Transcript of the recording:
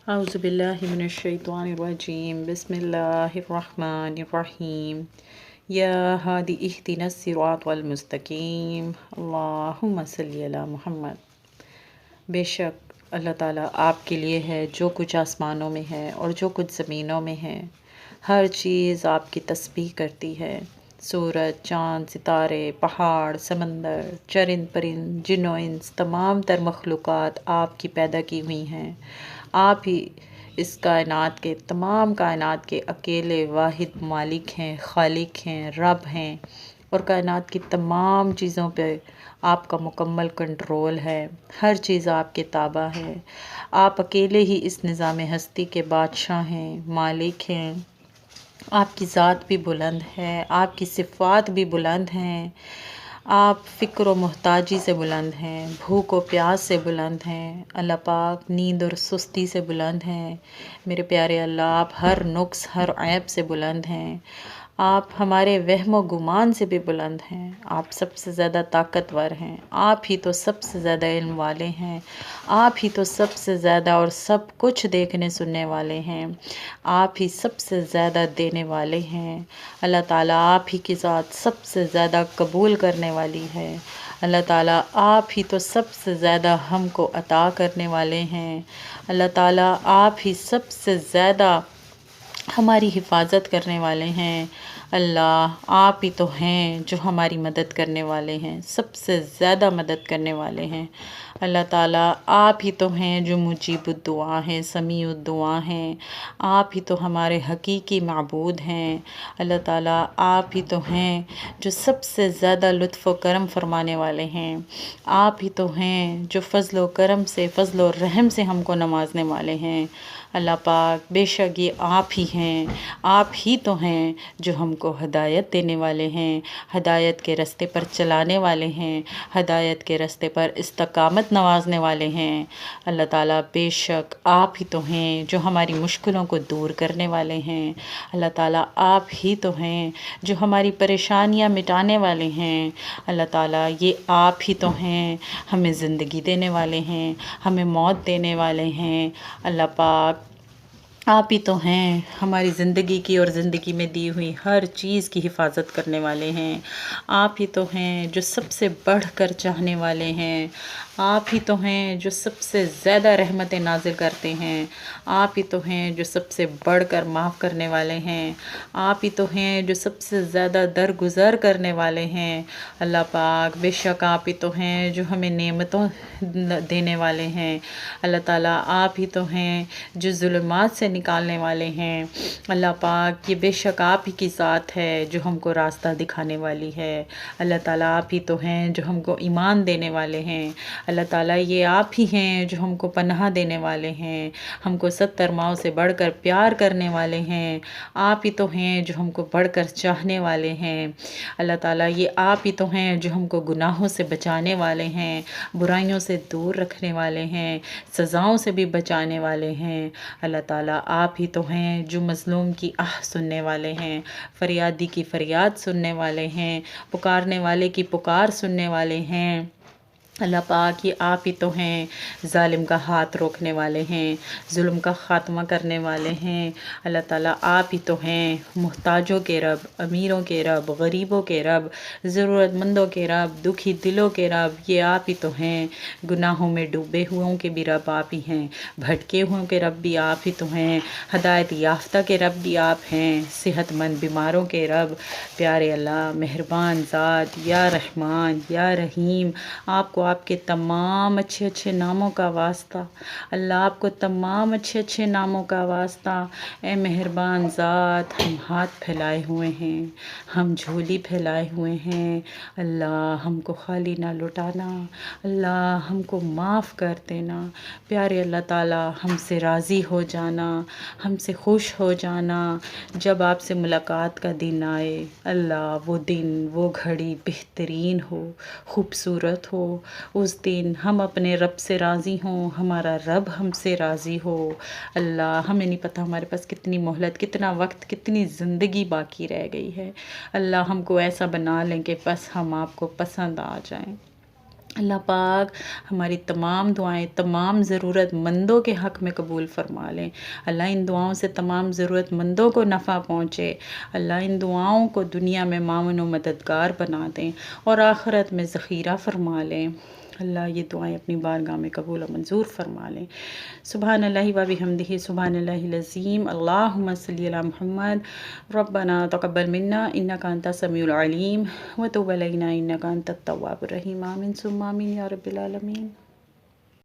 اعوذ باللہ من الشیطان الرجیم بسم اللہ الرحمن الرحیم یا ہادی اہدنا الصراط المستقیم اللہم صلی علی محمد۔ بے شک اللہ تعالیٰ آپ کے لیے ہے جو کچھ آسمانوں میں ہے اور جو کچھ زمینوں میں ہے، ہر چیز آپ کی تسبیح کرتی ہے۔ سورج، چاند، ستارے، پہاڑ، سمندر، چرند پرند، جن و انس، تمام تر مخلوقات آپ کی پیدا کی ہوئی ہیں۔ آپ ہی اس کائنات کے، تمام کائنات کے اکیلے واحد مالک ہیں، خالق ہیں، رب ہیں، اور کائنات کی تمام چیزوں پہ آپ کا مکمل کنٹرول ہے۔ ہر چیز آپ کے تابع ہے۔ آپ اکیلے ہی اس نظام ہستی کے بادشاہ ہیں، مالک ہیں۔ آپ کی ذات بھی بلند ہے، آپ کی صفات بھی بلند ہیں۔ آپ فکر و محتاجی سے بلند ہیں، بھوک و پیاس سے بلند ہیں، اللہ پاک نیند اور سستی سے بلند ہیں۔ میرے پیارے اللہ، آپ ہر نقص، ہر عیب سے بلند ہیں۔ آپ ہمارے وہم و گمان سے بھی بلند ہیں۔ آپ سب سے زیادہ طاقتور ہیں۔ آپ ہی تو سب سے زیادہ علم والے ہیں۔ آپ ہی تو سب سے زیادہ اور سب کچھ دیکھنے سننے والے ہیں۔ آپ ہی سب سے زیادہ دینے والے ہیں۔ اللہ تعالیٰ آپ ہی کی ذات سب سے زیادہ قبول کرنے والی ہے۔ اللہ تعالیٰ آپ ہی تو سب سے زیادہ ہم کو عطا کرنے والے ہیں۔ اللہ تعالیٰ آپ ہی سب سے زیادہ ہماری حفاظت کرنے والے ہیں۔ اللہ آپ ہی تو ہیں جو ہماری مدد کرنے والے ہیں، سب سے زیادہ مدد کرنے والے ہیں۔ اللہ تعالیٰ آپ ہی تو ہیں جو مجیب الدعا ہیں، سمیع الدعا ہیں۔ آپ ہی تو ہمارے حقیقی معبود ہیں۔ اللہ تعالیٰ آپ ہی تو ہیں جو سب سے زیادہ لطف و کرم فرمانے والے ہیں۔ آپ ہی تو ہیں جو فضل و کرم سے، فضل و رحم سے ہم کو نوازنے والے ہیں۔ اللہ پاک بے شک یہ آپ ہی ہیں، آپ ہی تو ہیں جو ہم کو ہدایت دینے والے ہیں، ہدایت کے راستے پر چلانے والے ہیں، ہدایت کے راستے پر استقامت نوازنے والے ہیں۔ اللہ تعالیٰ بے شک آپ ہی تو ہیں جو ہماری مشکلوں کو دور کرنے والے ہیں۔ اللہ تعالیٰ آپ ہی تو ہیں جو ہماری پریشانیاں مٹانے والے ہیں۔ اللہ تعالیٰ یہ آپ ہی تو ہیں، ہمیں زندگی دینے والے ہیں، ہمیں موت دینے والے ہیں۔ اللہ پاک آپ ہی تو ہیں ہماری زندگی کی اور زندگی میں دی ہوئی ہر چیز کی حفاظت کرنے والے ہیں۔ آپ ہی تو ہیں جو سب سے بڑھ کر چاہنے والے ہیں۔ آپ ہی تو ہیں جو سب سے زیادہ رحمتیں نازل کرتے ہیں۔ آپ ہی تو ہیں جو سب سے بڑھ کر معاف کرنے والے ہیں۔ آپ ہی تو ہیں جو سب سے زیادہ درگزر کرنے والے ہیں۔ اللہ پاک بے شک آپ ہی تو ہیں جو ہمیں نعمتوں دینے والے ہیں۔ اللہ تعالیٰ آپ ہی تو ہیں جو ظلمات سے نکالنے والے ہیں۔ اللہ پاک یہ بے شک آپ ہی کی ذات ہے جو ہم کو راستہ دکھانے والی ہے۔ اللہ تعالیٰ آپ ہی تو ہیں جو ہم کو ایمان دینے والے ہیں۔ اللہ تعالیٰ یہ آپ ہی ہیں جو ہم کو پناہ دینے والے ہیں، ہم کو 70 ماؤں سے بڑھ کر پیار کرنے والے ہیں۔ آپ ہی تو ہیں جو ہم کو بڑھ کر چاہنے والے ہیں۔ اللہ تعالیٰ یہ آپ ہی تو ہیں جو ہم کو گناہوں سے بچانے والے ہیں، برائیوں سے دور رکھنے والے ہیں، سزاؤں سے بھی بچانے والے ہیں۔ اللہ تعالیٰ آپ ہی تو ہیں جو مظلوم کی آہ سننے والے ہیں، فریادی کی فریاد سننے والے ہیں، پکارنے والے کی پکار سننے والے ہیں۔ اللہ پاک یہ آپ ہی تو ہیں ظالم کا ہاتھ روکنے والے ہیں، ظلم کا خاتمہ کرنے والے ہیں۔ اللہ تعالیٰ آپ ہی تو ہیں محتاجوں کے رب، امیروں کے رب، غریبوں کے رب، ضرورت مندوں کے رب، دکھی دلوں کے رب۔ یہ آپ ہی تو ہیں گناہوں میں ڈوبے ہوئوں کے بھی رب آپ ہی ہیں، بھٹکے ہوئوں کے رب بھی آپ ہی تو ہیں، ہدایت یافتہ کے رب بھی آپ ہیں، صحت مند بیماروں کے رب۔ پیارے اللہ مہربان ذات یا رحمان یا رحیم، آپ کو آپ کے تمام اچھے اچھے ناموں کا واسطہ، اللہ آپ کو تمام اچھے اچھے ناموں کا واسطہ۔ اے مہربان ذات، ہم ہاتھ پھیلائے ہوئے ہیں، ہم جھولی پھیلائے ہوئے ہیں۔ اللہ ہم کو خالی نہ لٹانا، اللہ ہم کو معاف کر دینا۔ پیارے اللہ تعالیٰ ہم سے راضی ہو جانا، ہم سے خوش ہو جانا۔ جب آپ سے ملاقات کا دن آئے، اللہ وہ دن، وہ گھڑی بہترین ہو، خوبصورت ہو۔ اس دن ہم اپنے رب سے راضی ہوں، ہمارا رب ہم سے راضی ہو۔ اللہ ہمیں نہیں پتہ ہمارے پاس کتنی مہلت، کتنا وقت، کتنی زندگی باقی رہ گئی ہے۔ اللہ ہم کو ایسا بنا لیں کہ بس ہم آپ کو پسند آ جائیں۔ اللہ پاک ہماری تمام دعائیں تمام ضرورت مندوں کے حق میں قبول فرما لیں۔ اللہ ان دعاؤں سے تمام ضرورت مندوں کو نفع پہنچے۔ اللہ ان دعاؤں کو دنیا میں معاون و مددگار بنا دیں اور آخرت میں ذخیرہ فرما لیں۔ اللہ یہ دعائیں اپنی بارگاہ میں قبول و منظور فرما لیں۔ سبحان اللہ و بحمدہ سبحان اللہ العظیم۔ اللہم صلی علی محمد۔ ربنا تقبل منا انک انت السمیع العلیم وتب علینا انک انت التواب الرحیم۔ آمین ثم آمین یا رب العالمین۔